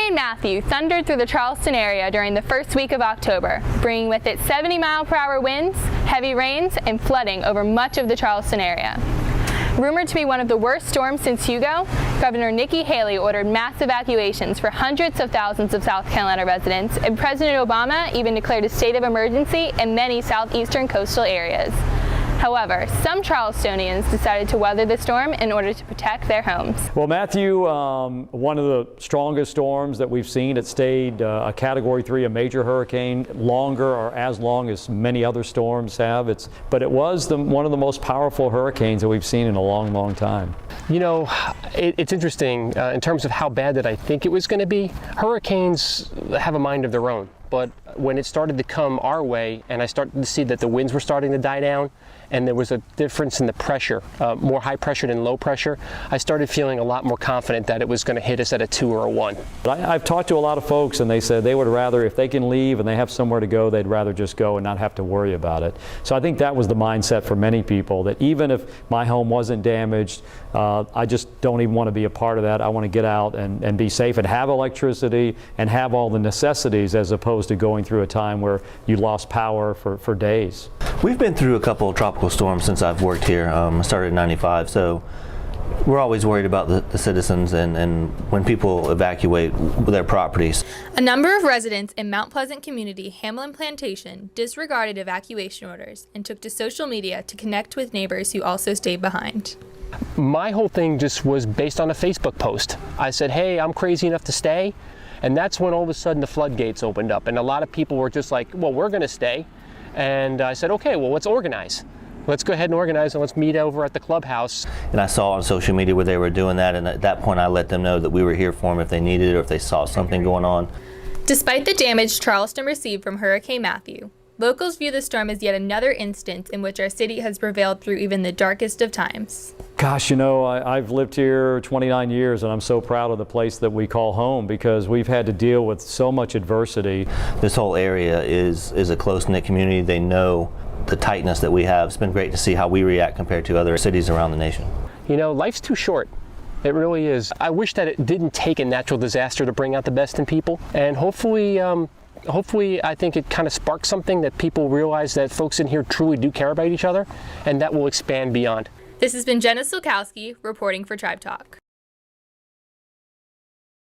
Hurricane Matthew thundered through the Charleston area during the first week of October, bringing with it 70-mile-per-hour winds, heavy rains, and flooding over much of the Charleston area. Rumored to be one of the worst storms since Hugo, Governor Nikki Haley ordered mass evacuations for hundreds of thousands of South Carolina residents, and President Obama even declared a state of emergency in many southeastern coastal areas. However, some Charlestonians decided to weather the storm in order to protect their homes. Well, Matthew, one of the strongest storms that we've seen. It stayed a Category 3, a major hurricane, longer or as long as many other storms have. But it was one of the most powerful hurricanes that we've seen in a long, long time. You know, it's interesting in terms of how bad that I think it was going to be. Hurricanes have a mind of their own. But when it started to come our way and I started to see that the winds were starting to die down and there was a difference in the pressure, more high pressure than low pressure, I started feeling a lot more confident that it was going to hit us at a 2 or a 1. I've talked to a lot of folks and they said they would rather, if they can leave and they have somewhere to go, they'd rather just go and not have to worry about it. So I think that was the mindset for many people, that even if my home wasn't damaged, I just don't even want to be a part of that. I want to get out and be safe and have electricity and have all the necessities, as opposed to going through a time where you lost power for days. We've been through a couple of tropical storms since I've worked here. I started in '95, so we're always worried about the citizens and when people evacuate their properties. A number of residents in Mount Pleasant community Hamlin Plantation disregarded evacuation orders and took to social media to connect with neighbors who also stayed behind. My whole thing just was based on a Facebook post. I said, hey, I'm crazy enough to stay. And that's when all of a sudden the floodgates opened up and a lot of people were just like, well, we're going to stay. And I said, okay, well, let's organize. Let's go ahead and organize and let's meet over at the clubhouse. And I saw on social media where they were doing that, and at that point I let them know that we were here for them if they needed it or if they saw something going on. Despite the damage Charleston received from Hurricane Matthew, locals view the storm as yet another instance in which our city has prevailed through even the darkest of times. Gosh, you know, I've lived here 29 years and I'm so proud of the place that we call home, because we've had to deal with so much adversity. This whole area is a close-knit community. They know the tightness that we have. It's been great to see how we react compared to other cities around the nation. You know, life's too short. It really is. I wish that it didn't take a natural disaster to bring out the best in people, and hopefully I think it kind of sparks something that people realize that folks in here truly do care about each other, and that will expand beyond. This has been Jenna Sulkowski reporting for Tribe Talk.